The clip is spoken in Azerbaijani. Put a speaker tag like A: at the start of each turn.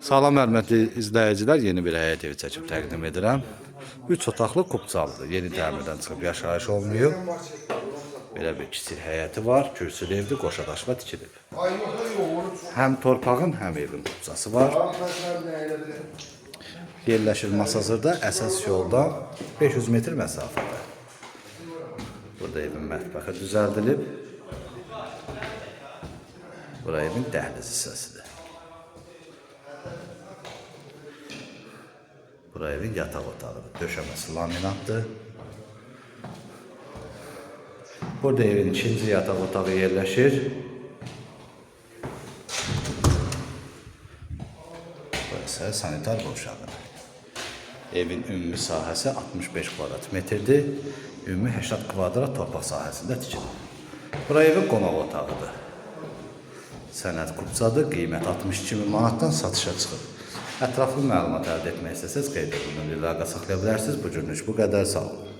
A: Salam hörmətli izləyicilər, yeni bir həyət evi çəkib təqdim edirəm. 3 otaqlı kubcalıdır. Yeni təmirdən çıxıb yaşayış olmuyor. Belə bir kiçik həyəti var, kürsülü evdir, qoşadaşla tikilib. Həm torpağın, həm evin kubcası var. Yerləşir Masazırda, əsas yoldan 500 metr məsafədə. Burada evin mətbəxi düzəldilib. Bura evin dəhliz hissəsidir. Bura evin yataq otağıdır. Döşəməsi laminatdır. Burada evin ikinci yataq otağı yerləşir. Burası sanitar qovşağı. Evin ümumi sahəsi 65 kvadrat metrdir. Ümumi 80 kvadrat torpaq sahəsində tikilir. Bura evin qonaq otağıdır. Sənəd kubcadır. Qiymət 62 min manatdan satışa çıxır. Ətraflı məlumat əldə etmək istəsəz qeyd edin. Əlaqə saxlaya bilərsiniz. Bu günlük bu qədər. Sağ olun.